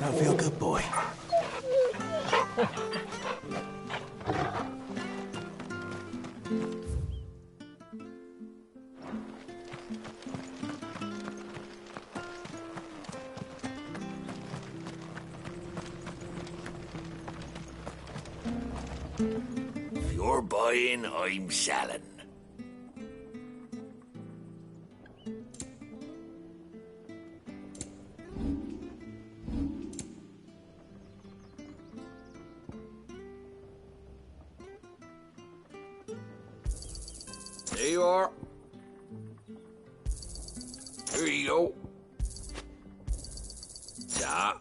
That feel good, boy. If you're buying, I'm selling. There you are. Here you go. Yeah.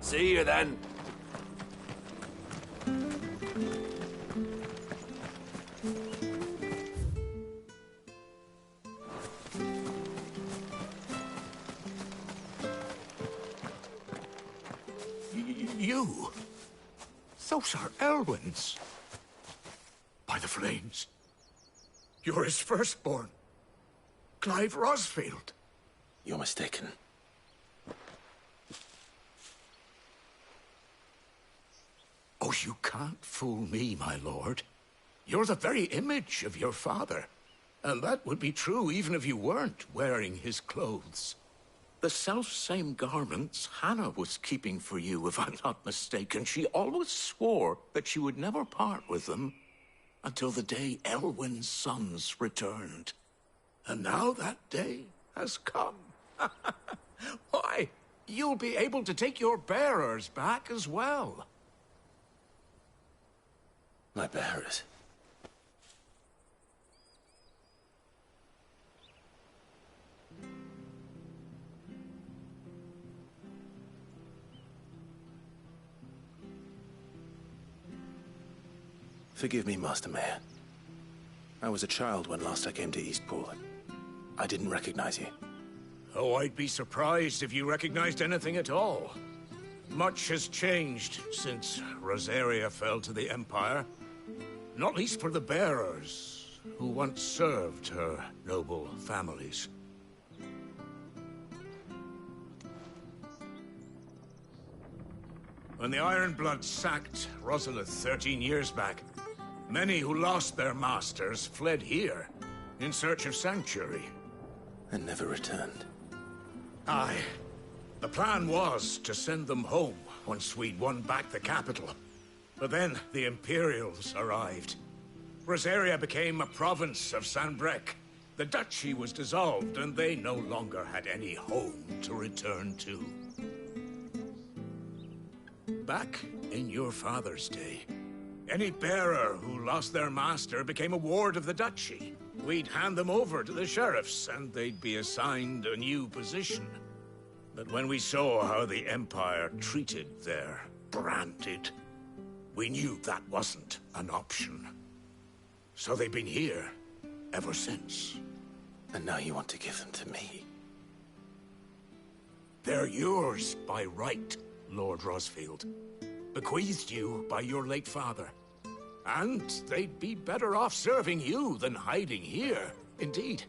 See you then. You? Those are Elwyn's. By the flames. You're his firstborn. Clive Rosfield. You're mistaken. Oh, you can't fool me, my lord. You're the very image of your father. And that would be true even if you weren't wearing his clothes. The self-same garments Hannah was keeping for you, if I'm not mistaken. She always swore that she would never part with them until the day Elwyn's sons returned. And now that day has come. Why, you'll be able to take your bearers back as well. My bearers. Forgive me, Master Mayor. I was a child when last I came to Eastport. I didn't recognize you. Oh, I'd be surprised if you recognized anything at all. Much has changed since Rosaria fell to the Empire. Not least for the bearers, who once served her noble families. When the Ironbloods sacked Rosalith 13 years back, many who lost their masters fled here in search of sanctuary. And never returned. Aye. The plan was to send them home once we'd won back the capital. But then the Imperials arrived. Rosaria became a province of Sanbreque. The duchy was dissolved, and they no longer had any home to return to. Back in your father's day, any bearer who lost their master became a ward of the duchy. We'd hand them over to the sheriffs, and they'd be assigned a new position. But when we saw how the Empire treated their branded, we knew that wasn't an option. So they've been here ever since. And now you want to give them to me? They're yours by right, Lord Rosfield. Bequeathed you by your late father. And they'd be better off serving you than hiding here. Indeed,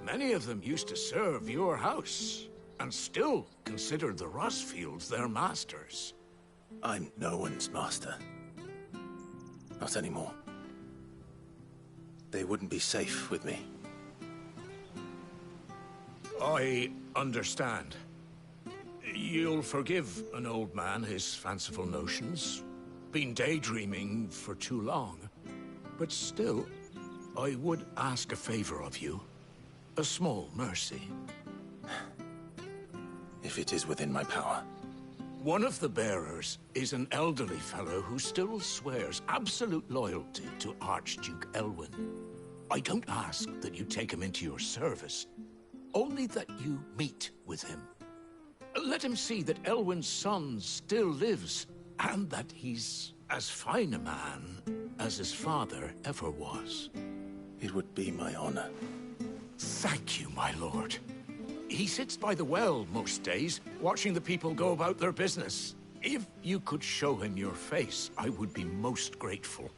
many of them used to serve your house, and still consider the Rosfields their masters. I'm no one's master. Not anymore. They wouldn't be safe with me. I understand. You'll forgive an old man his fanciful notions. Been daydreaming for too long. But still, I would ask a favor of you. A small mercy. If it is within my power. One of the bearers is an elderly fellow who still swears absolute loyalty to Archduke Elwyn. I don't ask that you take him into your service, only that you meet with him. Let him see that Elwyn's son still lives, and that he's as fine a man as his father ever was. It would be my honor. Thank you, my lord. He sits by the well most days, watching the people go about their business. If you could show him your face, I would be most grateful.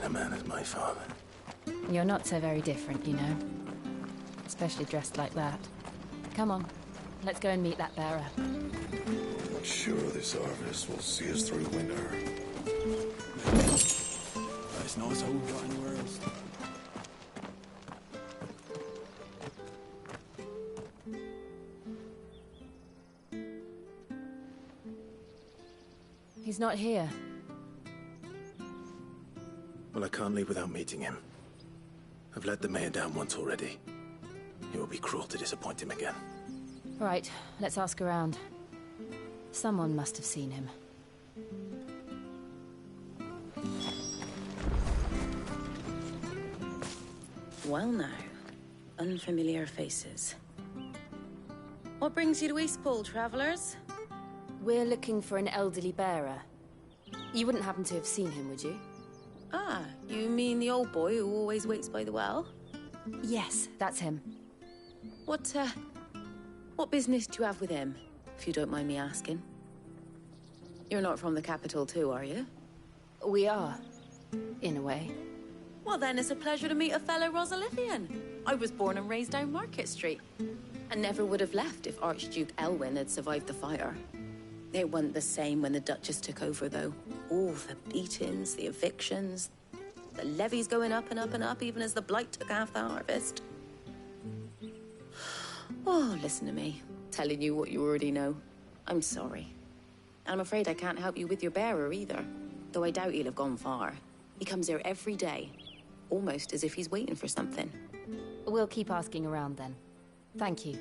kind of man as my father. You're not so very different, you know. Especially dressed like that. Come on, let's go and meet that bearer. I'm sure this harvest will see us through winter. It's nice how we've got anywhere else. He's not here. Well, I can't leave without meeting him. I've let the mayor down once already. It will be cruel to disappoint him again. Right, let's ask around. Someone must have seen him. Well now, unfamiliar faces. What brings you to Eastpool, travellers? We're looking for an elderly bearer. You wouldn't happen to have seen him, would you? Ah, you mean the old boy who always waits by the well? Yes, that's him. What business do you have with him, if you don't mind me asking? You're not from the capital too, are you? We are, in a way. Well then, it's a pleasure to meet a fellow Rosalifian. I was born and raised down Market Street, and never would have left if Archduke Elwyn had survived the fire. It wasn't the same when the Duchess took over, though. All the beatings, the evictions, the levies going up and up and up, even as the blight took half the harvest. Oh, listen to me, telling you what you already know. I'm sorry. And I'm afraid I can't help you with your bearer either, though I doubt he'll have gone far. He comes here every day, almost as if he's waiting for something. We'll keep asking around then. Thank you.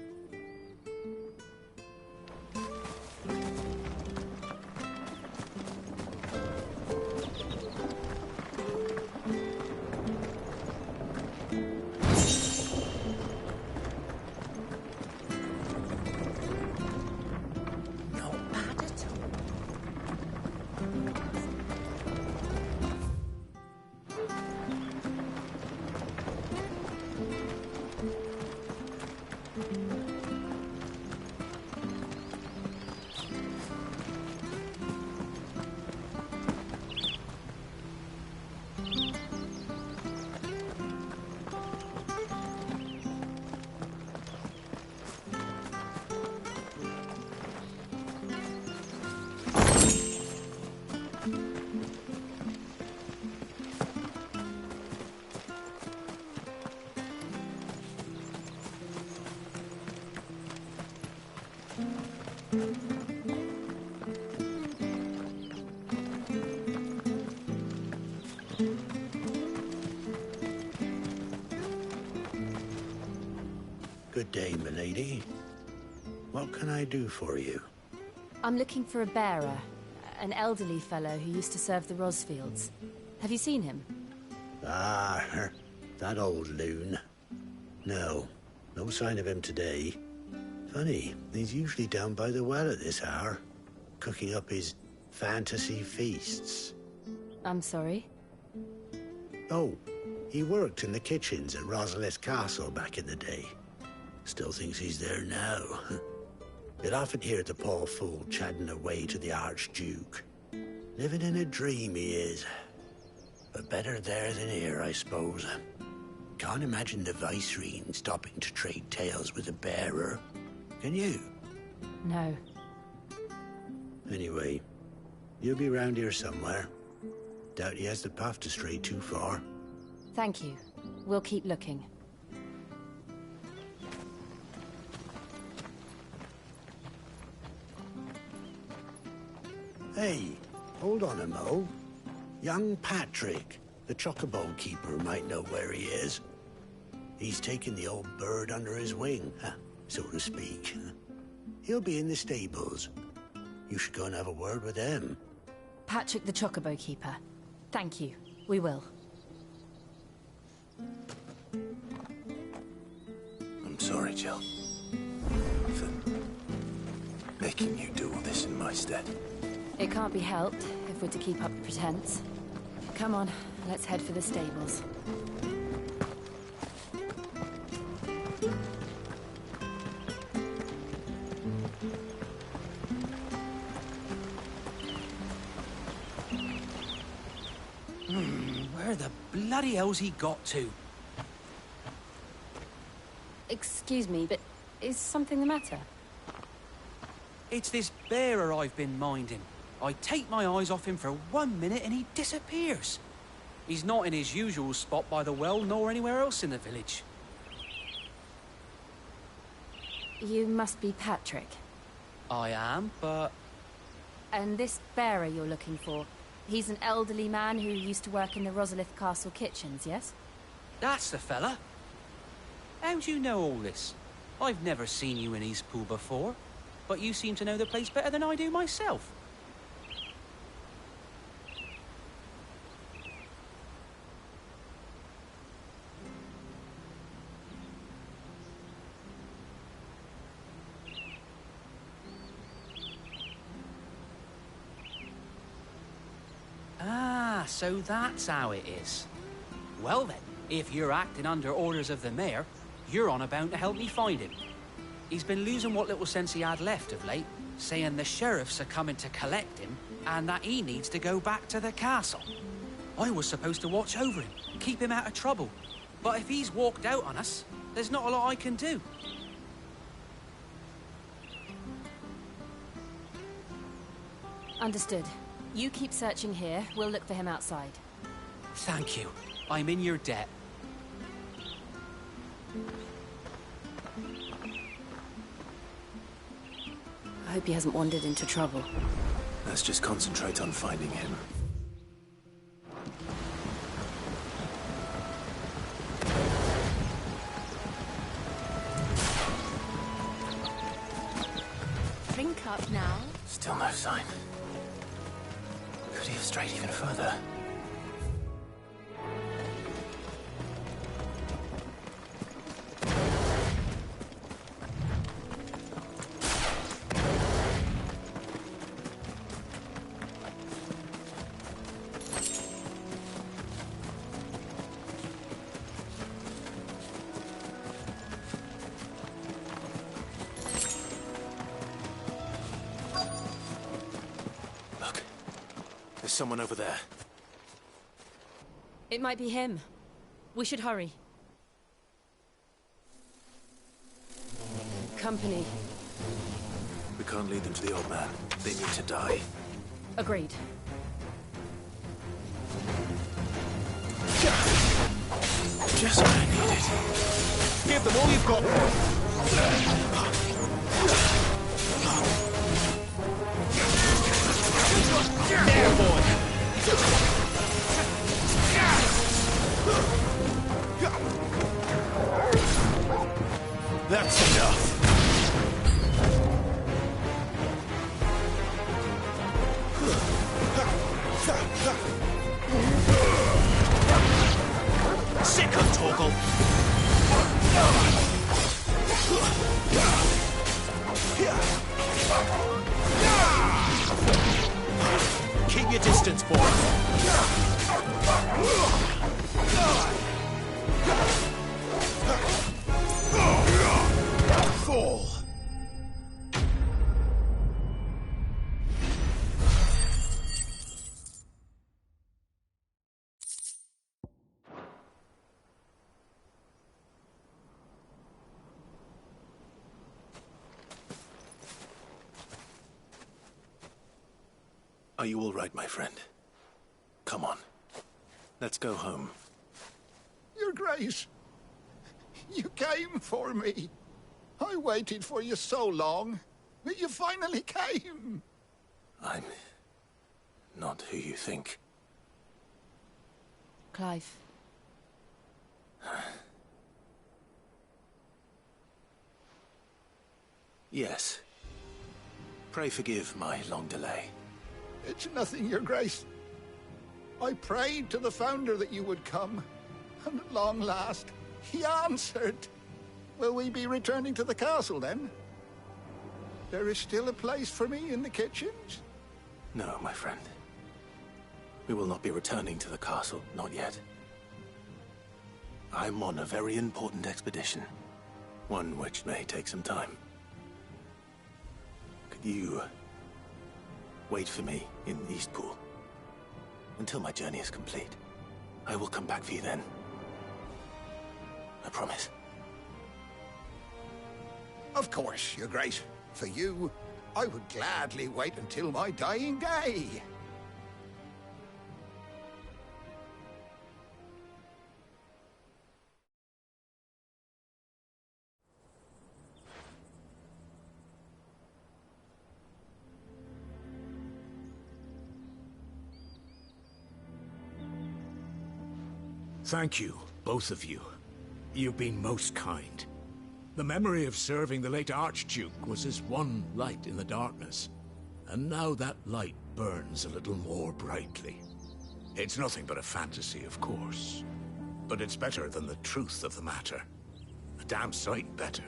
Good day, milady. What can I do for you? I'm looking for a bearer, an elderly fellow who used to serve the Rosfields. Have you seen him? Ah, that old loon. No sign of him today. Funny, he's usually down by the well at this hour, cooking up his fantasy feasts. I'm sorry? Oh, he worked in the kitchens at Rosalith Castle back in the day. Still thinks he's there now. You'll often hear the poor fool chatting away to the Archduke. Living in a dream he is. But better there than here, I suppose. Can't imagine the Viceroy stopping to trade tales with a bearer. Can you? No. Anyway, you'll be round here somewhere. Doubt he has the path to stray too far. Thank you. We'll keep looking. Hey, hold on a mo. Young Patrick, the chocobo keeper, might know where he is. He's taken the old bird under his wing, so to speak. He'll be in the stables. You should go and have a word with him. Patrick the Chocobo Keeper. Thank you. We will. I'm sorry, Jill. For making you do all this in my stead. It can't be helped if we're to keep up the pretense. Come on, let's head for the stables. Where the bloody hell's he got to? Excuse me, but is something the matter? It's this bearer I've been minding. I take my eyes off him for 1 minute and he disappears. He's not in his usual spot by the well, nor anywhere else in the village. You must be Patrick. I am, but... And this bearer you're looking for, he's an elderly man who used to work in the Rosalith Castle kitchens, yes? That's the fella. How do you know all this? I've never seen you in Eastpool before, but you seem to know the place better than I do myself. Ah, so that's how it is. Well then, if you're acting under orders of the mayor, you're on about to help me find him. He's been losing what little sense he had left of late, saying the sheriffs are coming to collect him and that he needs to go back to the castle. I was supposed to watch over him, keep him out of trouble. But if he's walked out on us, there's not a lot I can do. Understood. You keep searching here, we'll look for him outside. Thank you. I'm in your debt. I hope he hasn't wandered into trouble. Let's just concentrate on finding him. Drink up now. Still no sign. Could he have strayed even further? Someone over there. It might be him. We should hurry. Company. We can't lead them to the old man. They need to die. Agreed. Just what I needed. Give them all you've got. There, boy! That's enough. Sick of Torgal. Keep your distance, boy. Fall. Are you all right, my friend? Come on. Let's go home. Your Grace, you came for me. I waited for you so long, but you finally came. I'm not who you think. Clive. Yes. Pray forgive my long delay. It's nothing, Your Grace. I prayed to the Founder that you would come, and at long last, he answered. Will we be returning to the castle, then? There is still a place for me in the kitchens? No, my friend. We will not be returning to the castle, not yet. I'm on a very important expedition. One which may take some time. Could you wait for me in Eastpool until my journey is complete? I will come back for you then. I promise. Of course, Your Grace. For you, I would gladly wait until my dying day. Thank you, both of you. You've been most kind. The memory of serving the late Archduke was as one light in the darkness, and now that light burns a little more brightly. It's nothing but a fantasy, of course, but it's better than the truth of the matter. A damn sight better.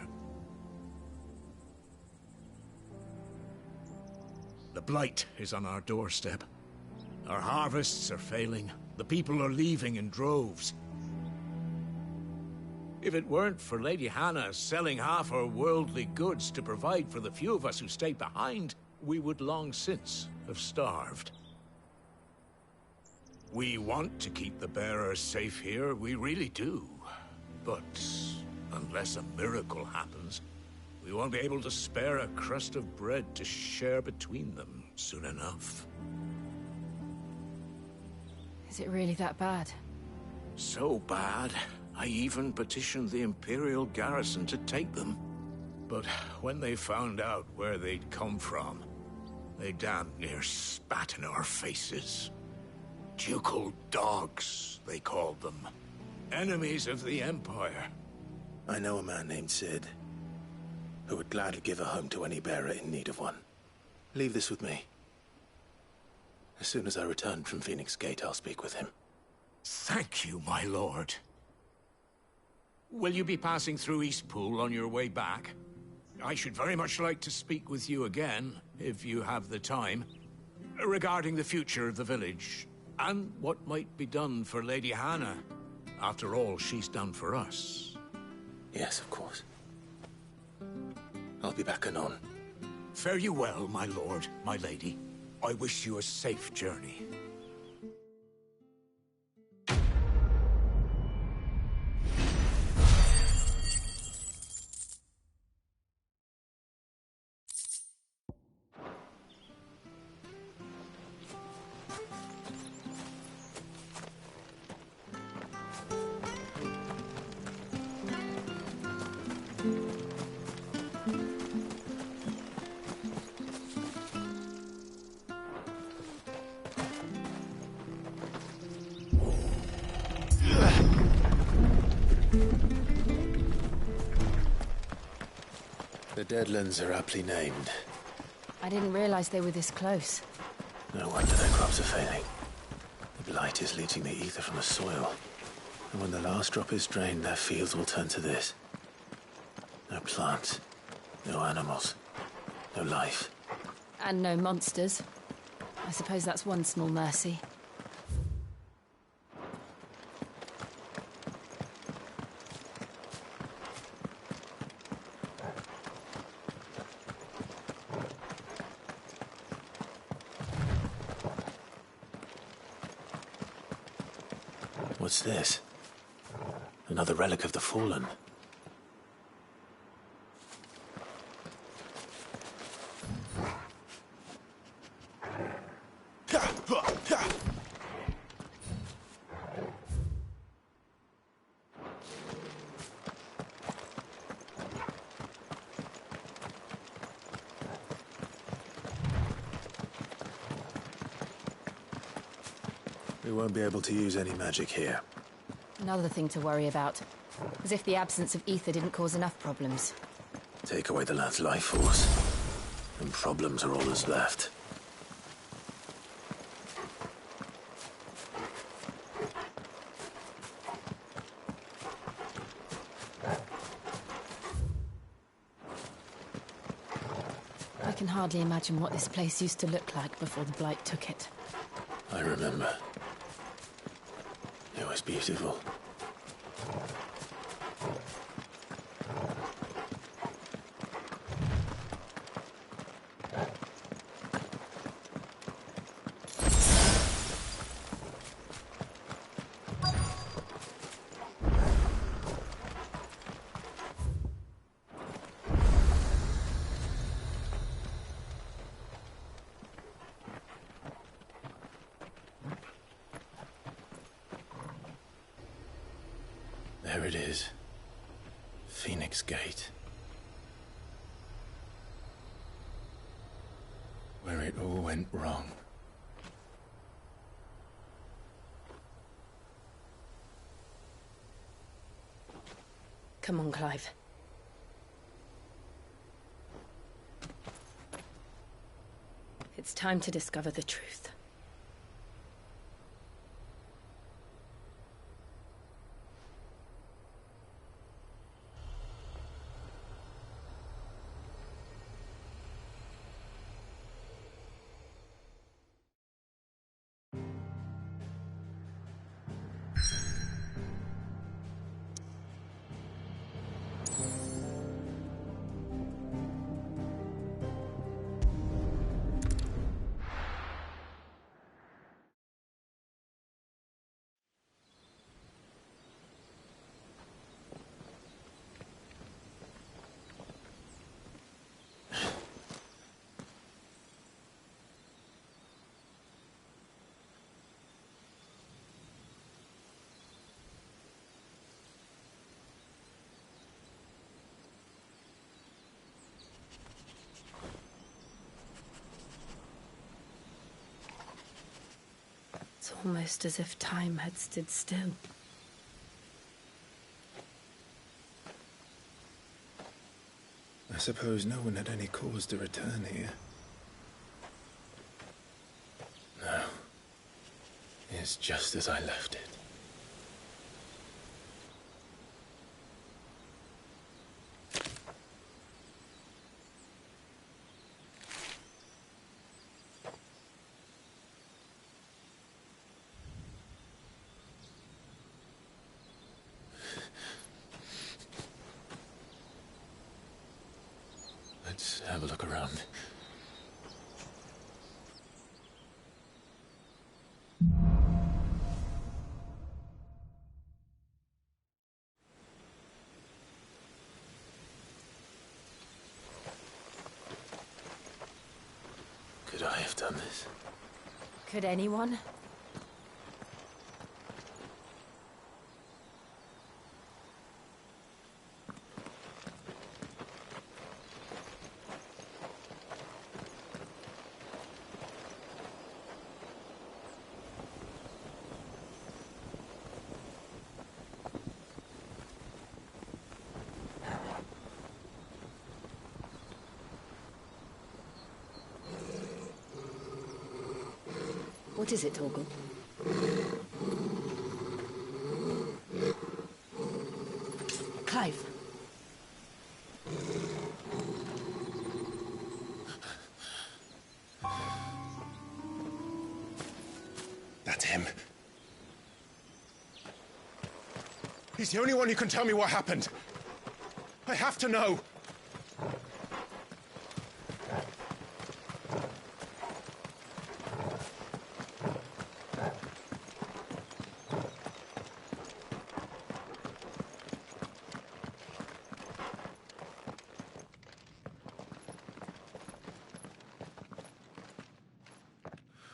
The blight is on our doorstep. Our harvests are failing. The people are leaving in droves. If it weren't for Lady Hannah selling half her worldly goods to provide for the few of us who stay behind, we would long since have starved. We want to keep the bearers safe here, we really do. But unless a miracle happens, we won't be able to spare a crust of bread to share between them soon enough. Is it really that bad? So bad, I even petitioned the Imperial garrison to take them. But when they found out where they'd come from, they damn near spat in our faces. Ducal dogs, they called them. Enemies of the Empire. I know a man named Sid, who would gladly give a home to any bearer in need of one. Leave this with me. As soon as I return from Phoenix Gate, I'll speak with him. Thank you, my lord. Will you be passing through Eastpool on your way back? I should very much like to speak with you again, if you have the time, regarding the future of the village, and what might be done for Lady Hannah. After all she's done for us. Yes, of course. I'll be back anon. Fare you well, my lord, my lady. I wish you a safe journey. The Deadlands are aptly named. I didn't realize they were this close. No wonder their crops are failing. The blight is leaching the ether from the soil. And when the last drop is drained, their fields will turn to this. No plants, no animals, no life. And no monsters. I suppose that's one small mercy. What's this? Another relic of the Fallen. We won't be able to use any magic here. Another thing to worry about. As if the absence of ether didn't cause enough problems. Take away the lad's life force, and problems are all that's left. I can hardly imagine what this place used to look like before the Blight took it. I remember. It was beautiful. There it is. Phoenix Gate. Where it all went wrong. Come on, Clive. It's time to discover the truth. It's almost as if time had stood still. I suppose no one had any cause to return here. No. It's just as I left it. Let's have a look around. Could I have done this? Could anyone? What is it, Torgal? Clive. That's him. He's the only one who can tell me what happened. I have to know.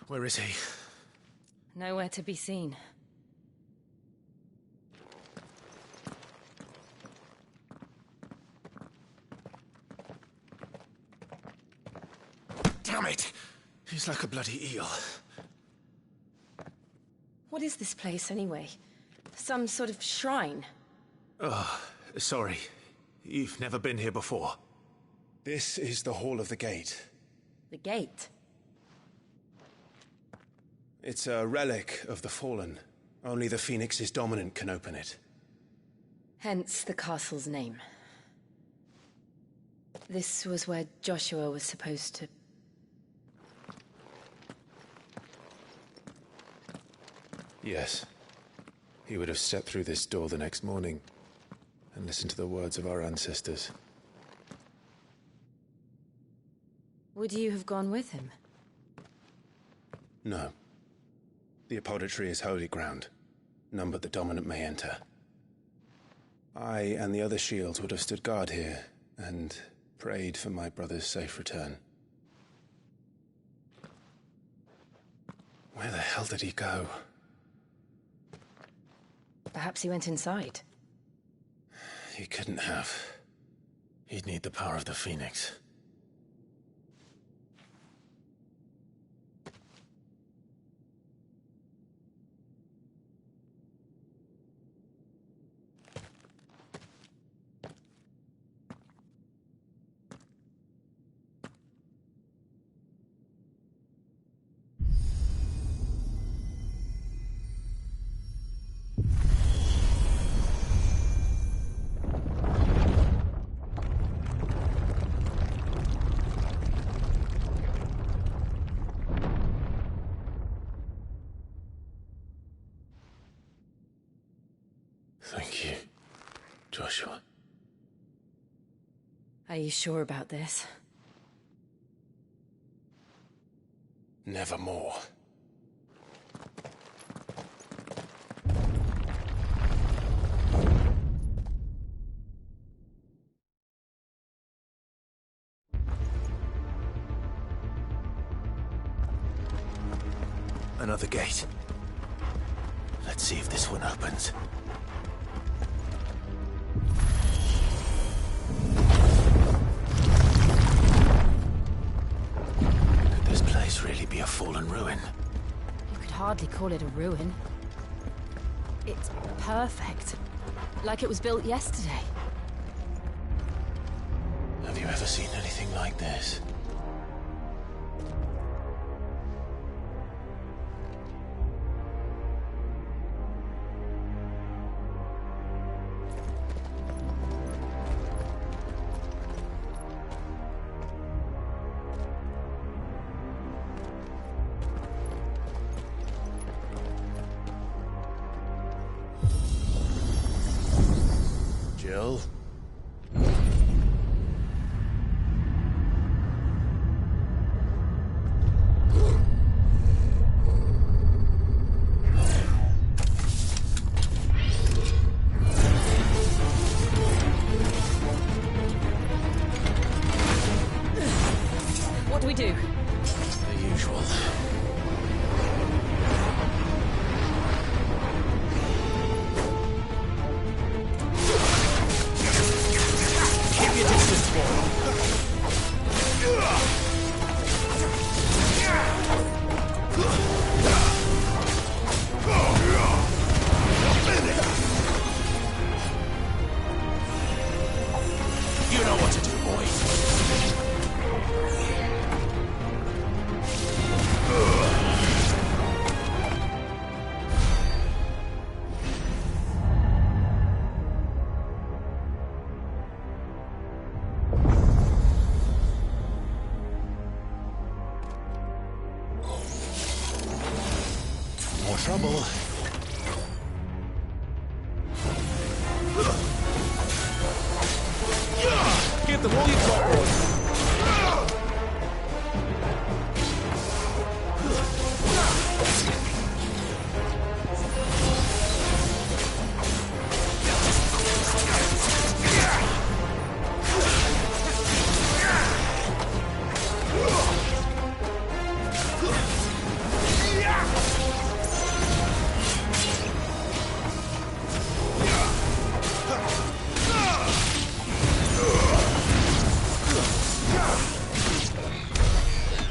Where is he? Nowhere to be seen. Damn it! He's like a bloody eel. What is this place, anyway? Some sort of shrine? Oh, sorry. You've never been here before. This is the Hall of the Gate. The gate? It's a relic of the Fallen. Only the Phoenix's dominant can open it. Hence the castle's name. This was where Joshua was supposed to... Yes. He would have stepped through this door the next morning and listened to the words of our ancestors. Would you have gone with him? No. The apodatory is holy ground. None but the dominant may enter. I and the other shields would have stood guard here and prayed for my brother's safe return. Where the hell did he go? Perhaps he went inside. He couldn't have. He'd need the power of the Phoenix. Thank you, Joshua. Are you sure about this? Nevermore. Another gate. Let's see if this one opens. Could this place really be a fallen ruin? You could hardly call it a ruin. It's perfect. Like it was built yesterday. Have you ever seen anything like this? Jill? What do we do? The usual. Keep your distance, boy. You know what to do, boy. More trouble. Give them all you've got, boy.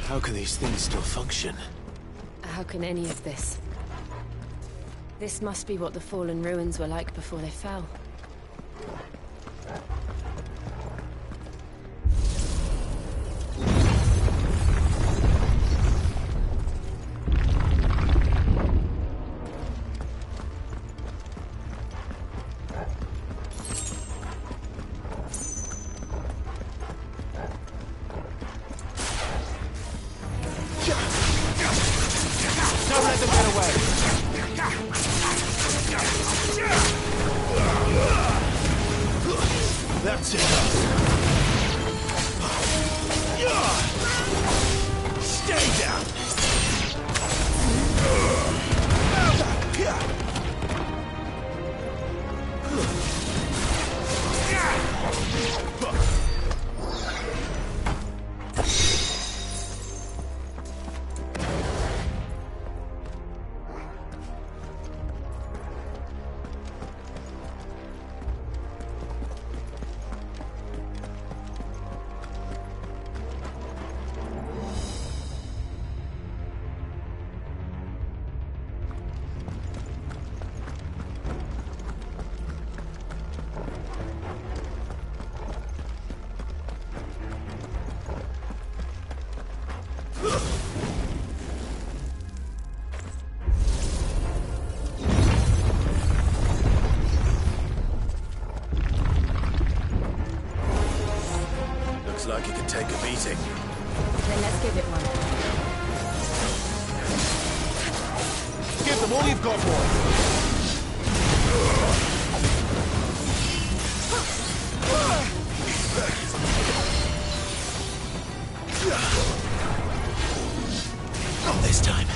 How can these things still function? How can any of this? This must be what the fallen ruins were like before they fell. Don't let them get away. Looks like he could take a beating. Then let's give it one. Give them all you've got, boy. Not this time.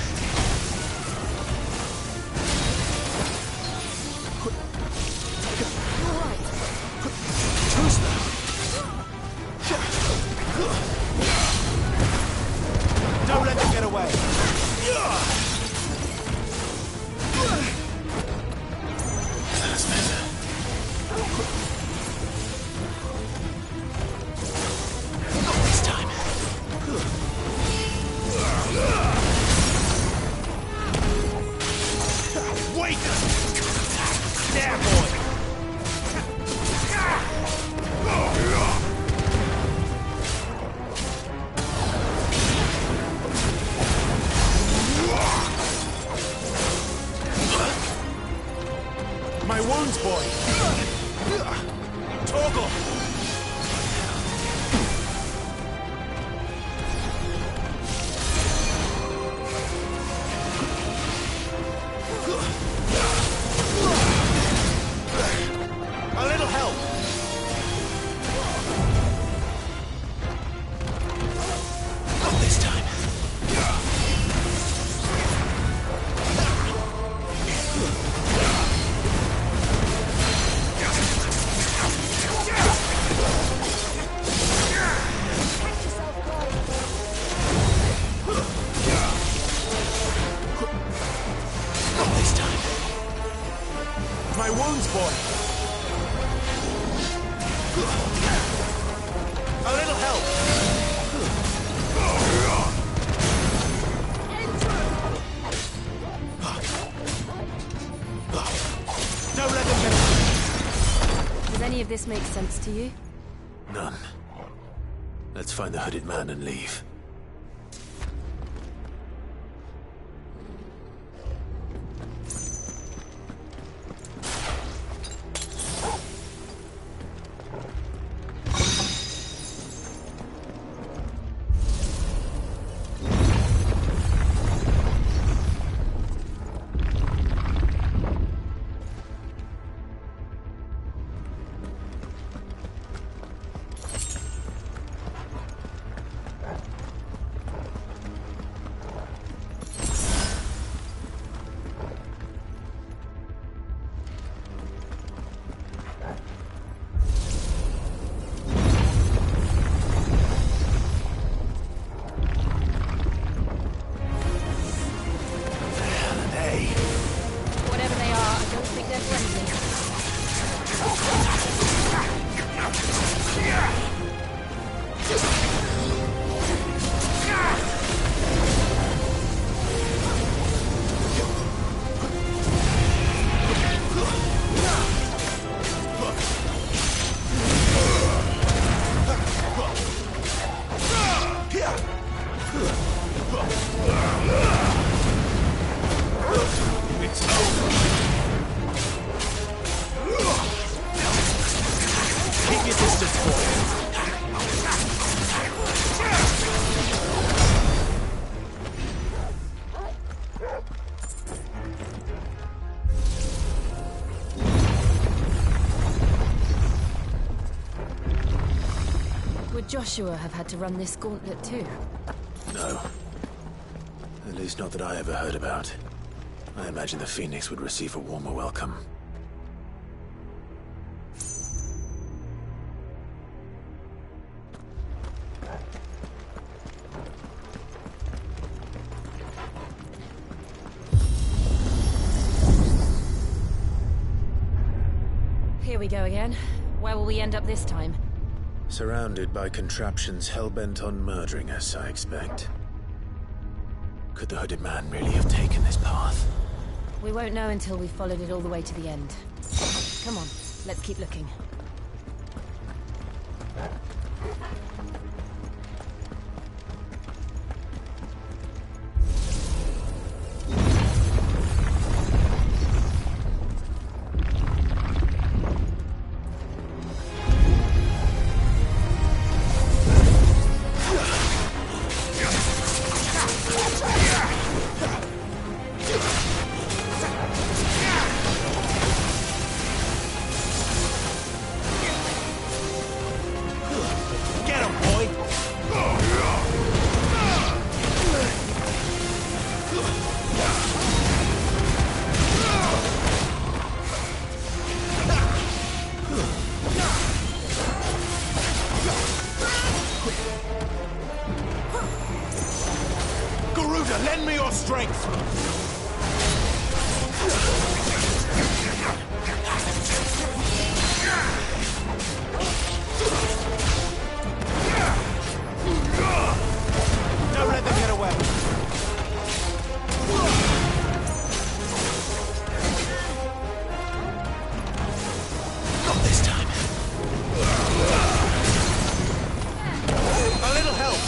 Don't let them get away. That's better. Not this time. Wait! There, boy! My wounds, boy! Toggle! A little help! Not this time. Not this time. My wounds, boy! A little help! Don't let them get away! Does any of this make sense to you? None. Let's find the hooded man and leave. Whatever they are, I don't think they're friendly. Keep your distance, boy! Would Joshua have had to run this gauntlet too? No. At least not that I ever heard about. I imagine the Phoenix would receive a warmer welcome. Here we go again. Where will we end up this time? Surrounded by contraptions hell-bent on murdering us, I expect. Could the hooded man really have taken this path? We won't know until we've followed it all the way to the end. Come on, let's keep looking. Master, lend me your strength! Don't let them get away! Not this time. A little help!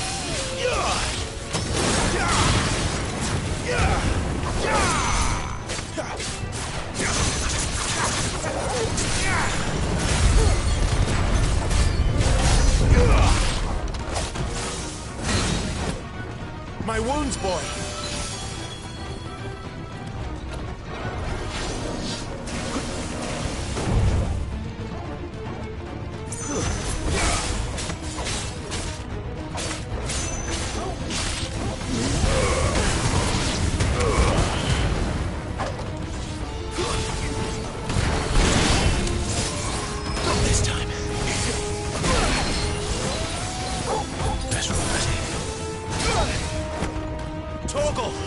My wounds, boy! Torgal!